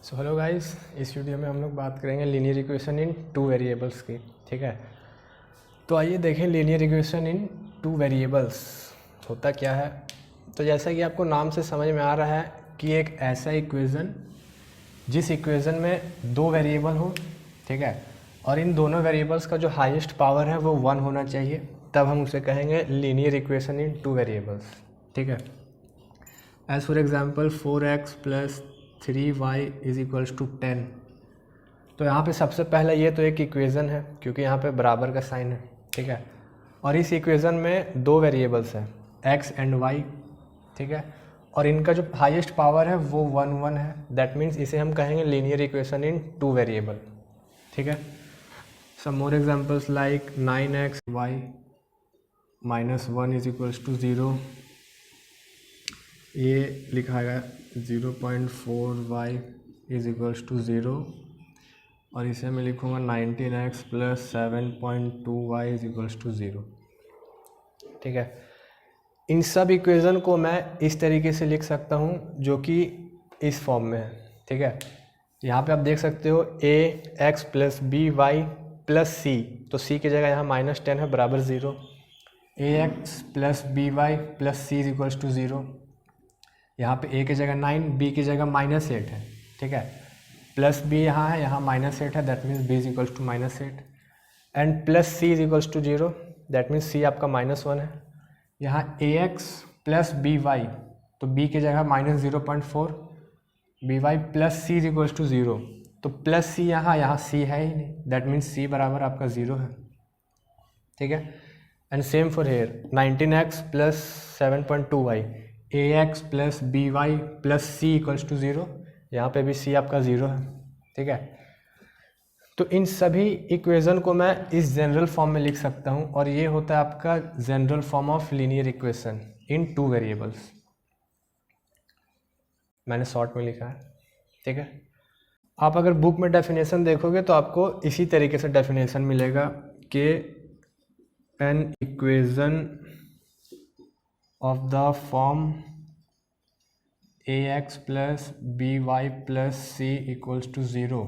So hello guys, इस video में हम लोग बात करेंगे linear equation in two variables की। ठीक है, तो आइए देखें linear equation in two variables होता क्या है। तो जैसा कि आपको नाम से समझ में आ रहा है कि एक ऐसा इक्वेशन जिस इक्वेशन में दो वेरिएबल हो, ठीक है, और इन दोनों वेरिएबल्स का जो हाईएस्ट पावर है वो 1 होना चाहिए, तब हम उसे कहेंगे linear equation in two variables. ठीक है, as for example 4x plus 3y is equals to 10। तो यहाँ पे सबसे पहला ये तो एक इक्वेशन है क्योंकि यहाँ पे बराबर का साइन है। ठीक है, और इस इक्वेशन में दो वेरिएबल्स हैं x एंड y। ठीक है, और इनका जो हाईएस्ट पावर है वो 1 है। दैट मीन्स इसे हम कहेंगे linear equation in two variable. ठीक है, some more examples like 9xy minus 1 is equals to 0। ये लिखा गया 0.4y इज इक्वल्स टू 0, और इसे मैं लिखूँगा 19x plus 7.2y is equals to 0। ठीक है, इन सब इक्वेशन को मैं इस तरीके से लिख सकता हूँ जो कि इस फॉर्म में है। ठीक है, यहाँ पे आप देख सकते हो ax plus by plus c, तो c की जगह यहाँ -10 है बराबर 0। ax plus by plus c is equals to 0। यहाँ पे a की जगह 9, b की जगह -8 है। ठीक है, प्लस b यहाँ है, यहाँ -8 है, that means b is equals to -8, and plus c is equals to 0, that means c आपका -1 है। यहाँ ax प्लस by, तो b की जगह -0.4, by plus c is equals to 0, तो प्लस c यहाँ c है ही नहीं, दैट मीन्स c बराबर आपका 0 है। ठीक है, and same for here 19x plus 7.2y, ax plus by plus c equals to 0, यहाँ पे भी c आपका 0 है। ठीक है, तो इन सभी इक्वेशन को मैं इस जनरल फॉर्म में लिख सकता हूँ, और ये होता है आपका general form of linear equation in two variables. मैंने शॉर्ट में लिखा है। ठीक है, आप अगर बुक में डेफिनेशन देखोगे तो आपको इसी तरीके से डेफिनेशन मिलेगा कि an equation of the form ax plus by plus c equals to 0,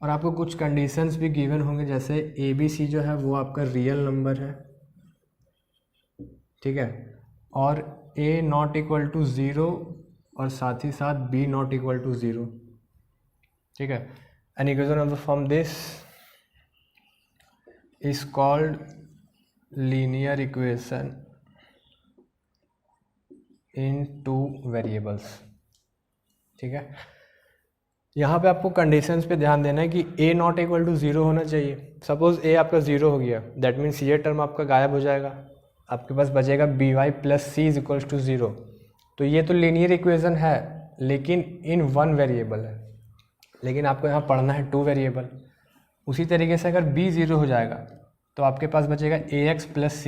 और आपको कुछ कंडीशंस भी गिवन होंगे, जैसे ए बी सी जो है वो आपका रियल नंबर है। ठीक है, और a नॉट इक्वल टू 0 और साथ ही साथ b नॉट इक्वल टू 0। ठीक है, an equation of the form this is called linear equation in two variables. ठीक है, यहाँ पे आपको कंडीशंस पे ध्यान देना है कि a नॉट इक्वल टू 0 होना चाहिए। सपोज a आपका 0 हो गया, दैट मीन्स ये टर्म आपका गायब हो जाएगा, आपके पास बचेगा by plus c is equals to 0। तो ये तो लीनियर इक्वेशन है लेकिन इन वन वेरिएबल है, लेकिन आपको यहाँ पढ़ना है टू वेरिएबल। उसी तरीके से अगर b 0 हो जाएगा तो आपके पास बचेगा ax प्लस c,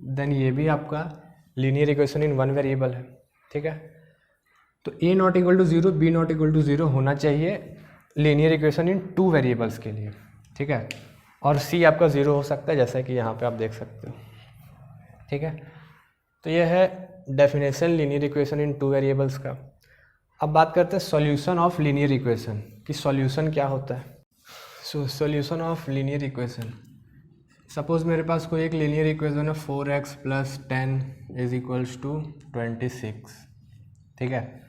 देन ये भी आपका linear equation in one variable है। ठीक है, तो a not equal to 0, b not equal to 0 होना चाहिए linear equation in two variables के लिए। ठीक है, और c आपका 0 हो सकता है जैसा कि यहाँ पे आप देख सकते हो। ठीक है, तो यह है definition linear equation in two variables का। अब बात करते हैं सॉल्यूशन ऑफ लीनियर इक्वेशन कि सॉल्यूशन क्या होता है। So solution of linear equation, suppose मेरे पास कोई एक लीनियर इक्वेशन है 4x plus 10 is equals to 26। ठीक है,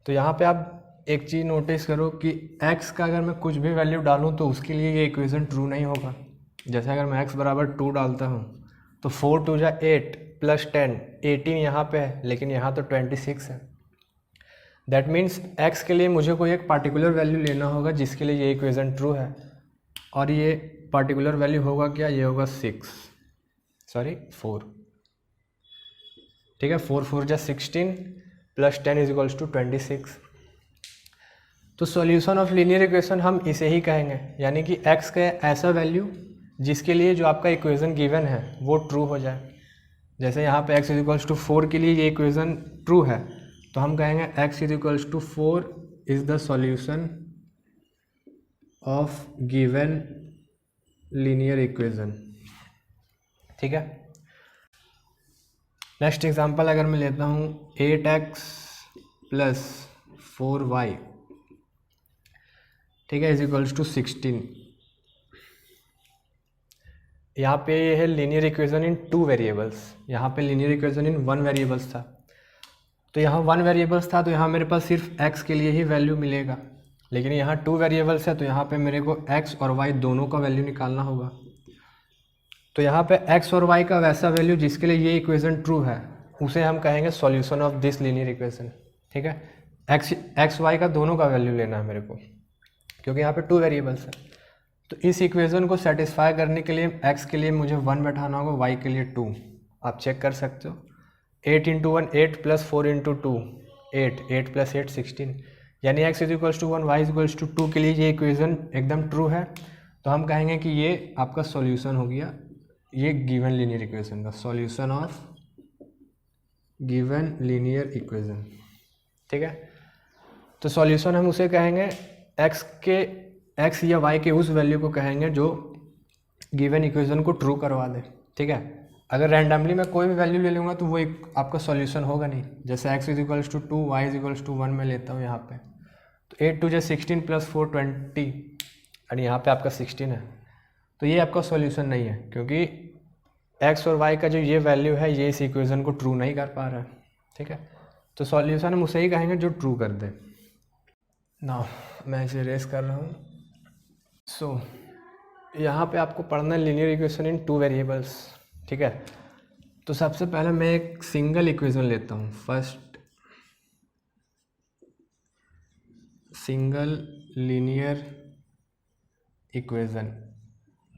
तो यहाँ पे आप एक चीज़ नोटिस करो कि x का अगर मैं कुछ भी वैल्यू डालूँ तो उसके लिए ये इक्वेशन ट्रू नहीं होगा। जैसे अगर मैं x बराबर 2 डालता हूँ तो 4 2 जा 8 प्लस 10, 18 यहाँ पे है लेकिन यहाँ तो 26 है। दैट मीन्स x के लिए मुझे कोई एक पार्टिकुलर वैल्यू लेना होगा जिसके लिए ये इक्वेशन ट्रू है, और ये पार्टिकुलर वैल्यू होगा क्या, ये होगा 4। ठीक है, 4 4 जा 16 प्लस 10 इज इक्वल्स टू 26। तो सॉल्यूशन ऑफ लीनियर इक्वेशन हम इसे ही कहेंगे, यानी कि x का ऐसा वैल्यू जिसके लिए जो आपका इक्वेशन गिवन है वो ट्रू हो जाए। जैसे यहाँ पे x इज इक्वल्स टू 4 के लिए ये इक्वेशन ट्रू है, तो हम कहेंगे x is equals to 4 is the solution of given linear equation. ठीक है, नेक्स्ट एग्जांपल अगर मैं लेता हूँ 8x प्लस 4y ठीक है, इज इक्वल्स टू 16। यहाँ पे ये है लीनियर इक्वेशन इन 2 वेरिएबल्स, यहाँ पे लीनियर इक्वेशन इन 1 वेरिएबल्स था, तो यहाँ 1 वेरिएबल्स था तो यहाँ मेरे पास सिर्फ x के लिए ही वैल्यू मिलेगा, लेकिन यहाँ 2 वेरिएबल्स है तो यहाँ पे मेरे को x और y दोनों का वैल्यू निकालना होगा। तो यहाँ पे x और y का वैसा वैल्यू जिसके लिए ये इक्वेशन ट्रू है उसे हम कहेंगे solution of this linear equation. ठीक है, x y का दोनों का वैल्यू लेना है मेरे को, क्योंकि यहाँ पे 2 वेरिएबल्स है। तो इस इक्वेशन को सेटिस्फाई करने के लिए x के लिए मुझे 1 बैठाना होगा, y के लिए 2। आप चेक कर सकते हो, 8 इंटू 1 8 प्लस 4 इंटू 2 8, 8 प्लस 8 16, यानी x is equals to 1 y is equals to 2 के लिए ये इक्वेशन एकदम ट्रू है। तो हम कहेंगे कि ये आपका सॉल्यूशन हो गया ये गिवन लीनियर इक्वेशन का, solution of given linear equation. ठीक है, तो सॉल्यूशन हम उसे कहेंगे x या y के उस वैल्यू को कहेंगे जो गिवन इक्वेशन को ट्रू करवा दे। ठीक है, अगर रैंडमली मैं कोई भी वैल्यू ले लूँगा तो वो एक आपका सॉल्यूशन होगा नहीं। जैसे x is equals to 2 y is equals to 1 मैं लेता हूँ यहाँ पे, तो 8 2 16 प्लस 4 20 और यहाँ पे आपका 16 है, तो ये आपका सॉल्यूशन नहीं है, क्योंकि x और y का जो ये वैल्यू है ये इस इक्वेशन को ट्रू नहीं कर पा रहा है। ठीक है, तो सॉल्यूशन हम उसे ही कहेंगे जो ट्रू कर दे। ना मैं इसे रेस कर रहा हूँ। सो यहाँ पे आपको पढ़ना है लीनियर इक्वेशन इन 2 वेरिएबल्स। ठीक है, तो सबसे पहले मैं एक सिंगल इक्वेशन लेता हूँ, फर्स्ट सिंगल लीनियर इक्वेशन।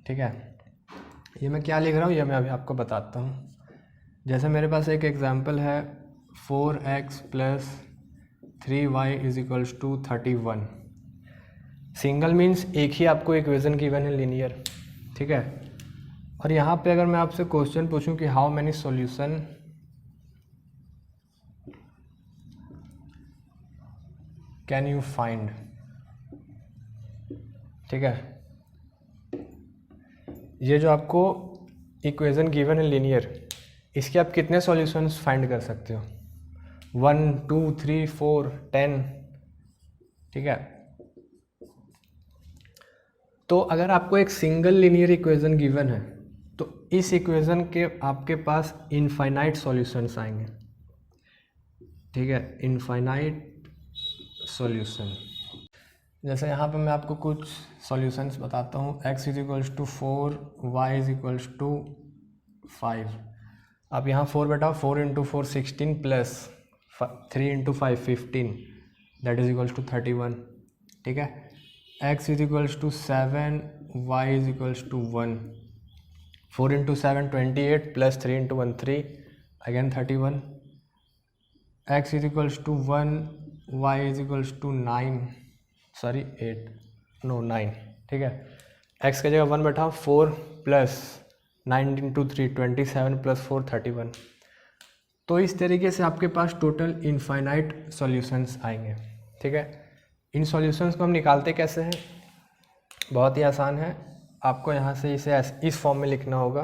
ठीक है, ये मैं क्या लिख रहा हूँ ये मैं अभी आपको बताता हूँ। जैसे मेरे पास एक एग्जांपल है 4x plus 3y is equals to 31। Single means एक ही आपको इक्वेशन गिवन है लीनियर। ठीक है, और यहाँ पे अगर मैं आपसे क्वेश्चन पूछूं कि how many solution can you find, ठीक है, ये जो आपको इक्वेशन गिवन है लीनियर, इसके आप कितने सॉल्यूशंस फाइंड कर सकते हो? 1 2 3 4 10। ठीक है, तो अगर आपको एक सिंगल लीनियर इक्वेशन गिवन है तो इस इक्वेशन के आपके पास इनफाइनाइट सॉल्यूशंस आएंगे। ठीक है, इनफाइनाइट सॉल्यूशन। जैसे यहाँ पे मैं आपको कुछ सॉल्यूशंस बताता हूँ। x is equals to 4, y is equals to 5। आप यहाँ 4 बैठाओ, 4 into 4 16 plus 3 into 5 15, that is equals to 31। ठीक है, x is equals to 7, y is equals to 1, 4 into 7 28 plus 3 into 1 3, again 31। x is equals to 1, y is equals to 9, sorry 8 no 9। ठीक है, x की जगह 1 बैठा, 4 प्लस 9 इंटू 3 27 प्लस 4 31। तो इस तरीके से आपके पास टोटल इनफाइनाइट सॉल्यूशंस आएंगे। ठीक है, इन सॉल्यूशंस को हम निकालते कैसे हैं? बहुत ही आसान है। आपको यहाँ से इसे इस फॉर्म में लिखना होगा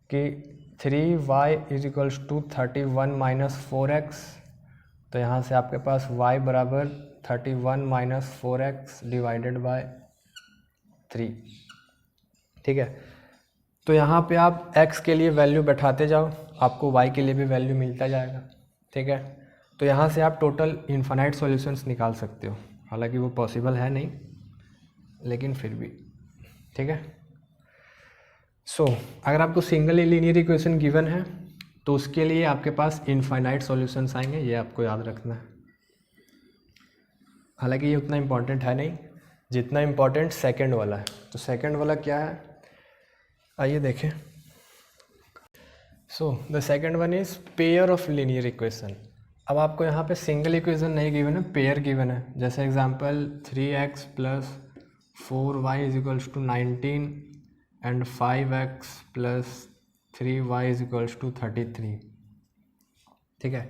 कि 3y is equals to 31 minus 4x। तो यहाँ से आपके पास y बराबर 31 माइनस 4x डिवाइडेड बाय 3। ठीक है, तो यहाँ पे आप x के लिए वैल्यू बैठाते जाओ, आपको y के लिए भी वैल्यू मिलता जाएगा। ठीक है, तो यहाँ से आप टोटल इनफाइनाइट सॉल्यूशंस निकाल सकते हो, हालांकि वो पॉसिबल है नहीं, लेकिन फिर भी। ठीक है, सो अगर आपको सिंगल लीनियर इक्वेशन गिवन है तो उसके लिए आपके पास इनफाइनाइट सॉल्यूशंस आएंगे, ये आपको याद रखना है। हालांकि ये उतना इम्पॉर्टेंट है नहीं जितना इम्पॉर्टेंट सेकंड वाला है। तो सेकंड वाला क्या है, आइए देखें। So the second one is pair of linear equation. अब आपको यहाँ पे सिंगल इक्वेशन नहीं गिवन है, पेयर गिवन है। जैसे example 3x plus 4y is equals to 19 and 5x plus 3y is equals to 33। ठीक है,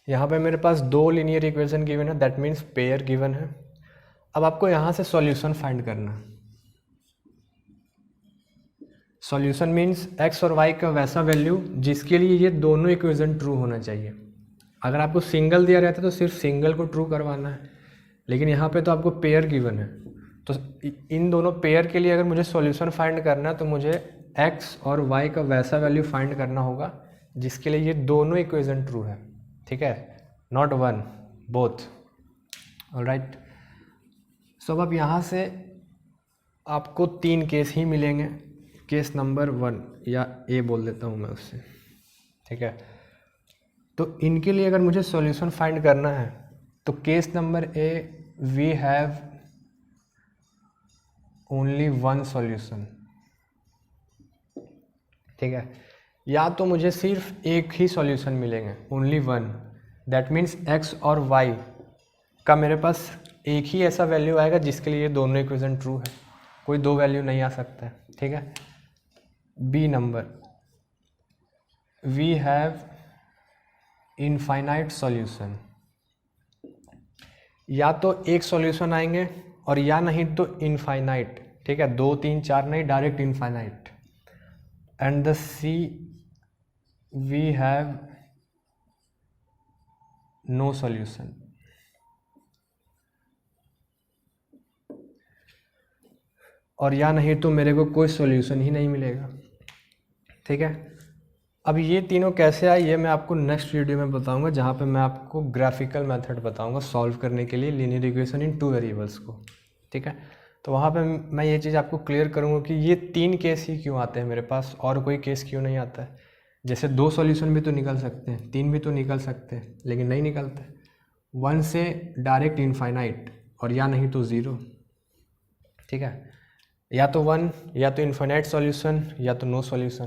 यहाँ पे मेरे पास 2 लीनियर इक्वेशन गिवन है, दैट मीन्स पेयर गिवन है। अब आपको यहाँ से सॉल्यूशन फाइंड करना है। सॉल्यूशन मीन्स x और y का वैसा वैल्यू जिसके लिए ये दोनों इक्वेशन ट्रू होना चाहिए। अगर आपको सिंगल दिया रहता तो सिर्फ सिंगल को ट्रू करवाना है, लेकिन यहाँ पे तो आपको पेयर गिवन है, तो इन दोनों पेयर के लिए अगर मुझे सॉल्यूशन फाइंड करना है तो मुझे x और y का वैसा वैल्यू फाइंड करना होगा जिसके लिए ये दोनों इक्वेशन ट्रू है, ठीक है, नॉट वन, बोथ। ऑलराइट, सो अब यहाँ से आपको 3 केस ही मिलेंगे। केस नंबर 1 या ए बोल देता हूँ मैं उससे, ठीक है। तो इनके लिए अगर मुझे सॉल्यूशन फाइंड करना है तो case number A V have only one solution, ठीक है। या तो मुझे सिर्फ एक ही सॉल्यूशन मिलेंगे, only one, that means x और वाई का मेरे पास एक ही ऐसा वैल्यू आएगा जिसके लिए ये दोनों इक्वेशन ट्रू है, कोई दो वैल्यू नहीं आ सकता है, ठीक है। B number we have infinite solution, या तो एक सॉल्यूशन आएंगे और या नहीं तो इनफाइनाइट, ठीक है, 2 3 4 नहीं, direct infinite. And the C we have no solution, और या नहीं तो मेरे को कोई सॉल्यूशन ही नहीं मिलेगा, ठीक है। अब ये तीनों कैसे आए ये मैं आपको नेक्स्ट वीडियो में बताऊंगा, जहाँ पे मैं आपको ग्राफिकल मेथड बताऊंगा सॉल्व करने के लिए लीनियर इक्वेशन इन 2 वेरिएबल्स को, ठीक है। तो वहाँ पे मैं ये चीज़ आपको क्लियर करूँगा कि ये 3 केस ही क्यों आते हैं मेरे पास, और कोई केस क्यों नहीं आता है। जैसे 2 सॉल्यूशन भी तो निकल सकते हैं, 3 भी तो निकल सकते हैं, लेकिन नहीं निकलते। 1 से डायरेक्ट इनफाइनाइट और या नहीं तो 0, ठीक है, या तो 1 या तो इनफाइनाइट सॉल्यूशन या तो नो सॉल्यूशन,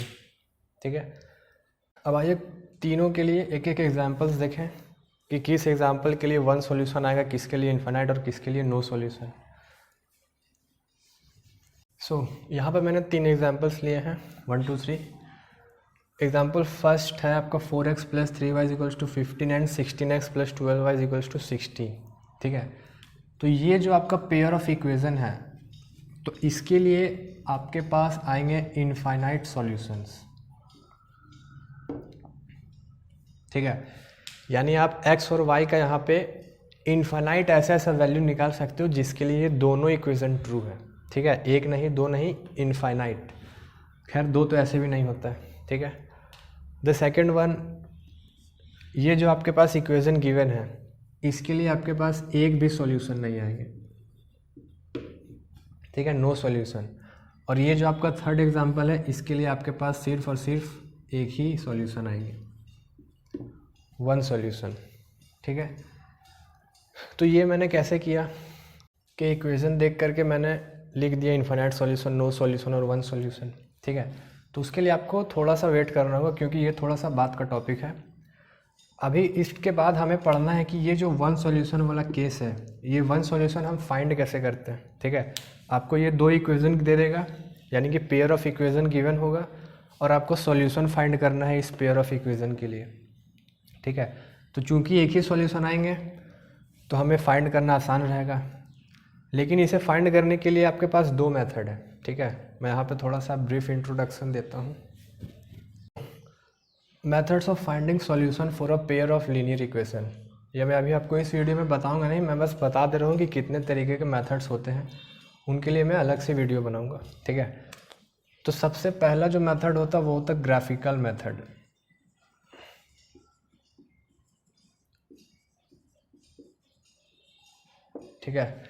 ठीक है। अब आइए तीनों के लिए एक एक एग्जांपल्स देखें कि किस एग्जांपल के लिए 1 सॉल्यूशन आएगा, किसके लिए इनफाइनाइट और किसके लिए नो सॉल्यूशन। सो यहाँ पर मैंने 3 एग्जांपल्स लिए हैं, 1 2 3। एग्जांपल फर्स्ट है आपका 4x + 3y = 15 and 16x + 12y = 60, ठीक है। तो ये जो आपका पेयर ऑफ इक्वेशन है, तो इसके लिए आपके पास आएंगे इनफाइनाइट सॉल्यूशंस, ठीक है। यानी आप x और y का यहाँ पे इनफाइनाइट ऐसा ऐसा वैल्यू निकाल सकते हो जिसके लिए ये दोनों इक्वेशन ट्रू है, ठीक है, एक नहीं दो नहीं, इनफाइनाइट। खैर दो तो ऐसे भी नहीं होता है, ठीक है। द सेकेंड वन, ये जो आपके पास इक्वेशन गिवन है इसके लिए आपके पास एक भी सॉल्यूशन नहीं आएंगे, ठीक है, नो सॉल्यूशन। और ये जो आपका थर्ड एग्जांपल है इसके लिए आपके पास सिर्फ और सिर्फ एक ही सॉल्यूशन आएंगे, 1 सॉल्यूशन, ठीक है। तो ये मैंने कैसे किया कि इक्वेशन देख करके मैंने लिख दिया इनफाइनाइट सॉल्यूशन, नो सॉल्यूशन और 1 सॉल्यूशन, ठीक है। तो उसके लिए आपको थोड़ा सा वेट करना होगा क्योंकि ये थोड़ा सा बात का टॉपिक है। अभी इसके बाद हमें पढ़ना है कि ये जो 1 सॉल्यूशन वाला केस है, ये 1 सॉल्यूशन हम फाइंड कैसे करते हैं, ठीक है। आपको ये 2 इक्वेशन दे देगा, यानी कि पेयर ऑफ इक्वेशन गिवन होगा और आपको सॉल्यूशन फाइंड करना है इस पेयर ऑफ इक्वेशन के लिए, ठीक है। तो चूंकि एक ही सॉल्यूशन आएंगे तो हमें फाइंड करना आसान रहेगा, लेकिन इसे फाइंड करने के लिए आपके पास 2 मेथड है, ठीक है। मैं यहाँ पे थोड़ा सा ब्रीफ इंट्रोडक्शन देता हूँ। Methods of finding solution for a pair of linear equation, ये मैं अभी आपको इस वीडियो में बताऊंगा नहीं, मैं बस बता दे रहा हूँ कि कितने तरीके के मेथड्स होते हैं, उनके लिए मैं अलग से वीडियो बनाऊंगा, ठीक है। तो सबसे पहला जो मेथड होता है वो होता है ग्राफिकल मेथड, ठीक है।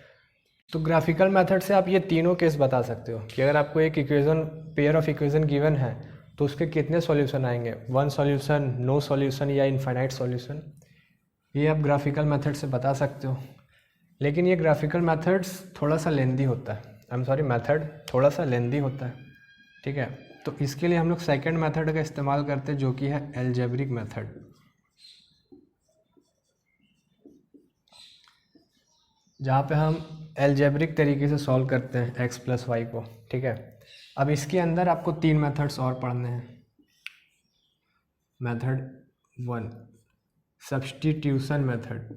तो ग्राफिकल मेथड से आप ये तीनों केस बता सकते हो कि अगर आपको एक equation, pair of equation given है तो उसके कितने सॉल्यूशन आएंगे, 1 सॉल्यूशन, नो सॉल्यूशन या इनफाइनाइट सॉल्यूशन, ये आप ग्राफिकल मेथड से बता सकते हो। लेकिन ये ग्राफिकल मेथड्स थोड़ा सा लेंदी होता है, आई एम सॉरी, मेथड थोड़ा सा लेंदी होता है, ठीक है। तो इसके लिए हम लोग सेकेंड मेथड का इस्तेमाल करते हैं जो कि है एल्जेब्रिक मेथड, जहाँ पे हम एल्जेब्रिक तरीके से सॉल्व करते हैं x + y को, ठीक है। अब इसके अंदर आपको 3 मेथड्स और पढ़ने हैं। मेथड 1 सब्स्टिट्यूशन मेथड,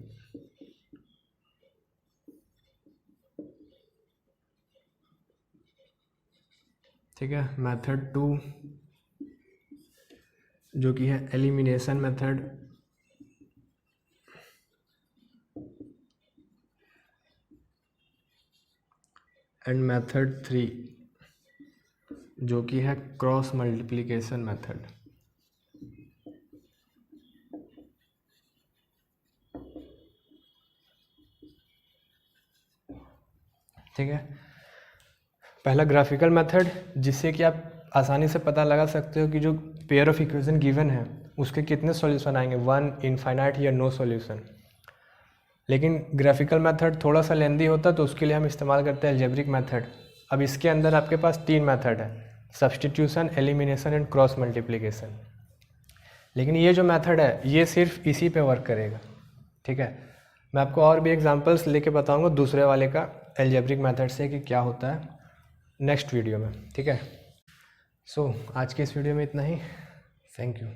ठीक है। मेथड 2 जो कि है एलिमिनेशन मेथड, एंड मेथड 3 जो कि है क्रॉस मल्टीप्लिकेशन मेथड। ठीक है, पहला ग्राफिकल मेथड जिससे कि आप आसानी से पता लगा सकते हो कि जो पेयर ऑफ इक्वेशन गिवन है उसके कितने सॉल्यूशन आएंगे, 1, इनफाइनाइट या नो सॉल्यूशन। लेकिन ग्राफिकल मेथड थोड़ा सा लेंदी होता है तो उसके लिए हम इस्तेमाल करते हैं अलजेब्रिक मेथड। अब इसके अंदर आपके पास 3 मेथड है, substitution, elimination and cross multiplication. लेकिन ये जो मेथड है ये सिर्फ इसी पे वर्क करेगा। ठीक है, मैं आपको और भी एग्जांपल्स लेके बताऊंगा दूसरे वाले का अलजेब्रिक मेथड से कि क्या होता है नेक्स्ट वीडियो में। ठीक है, सो आज के इस वीडियो में इतना ही। Thank you.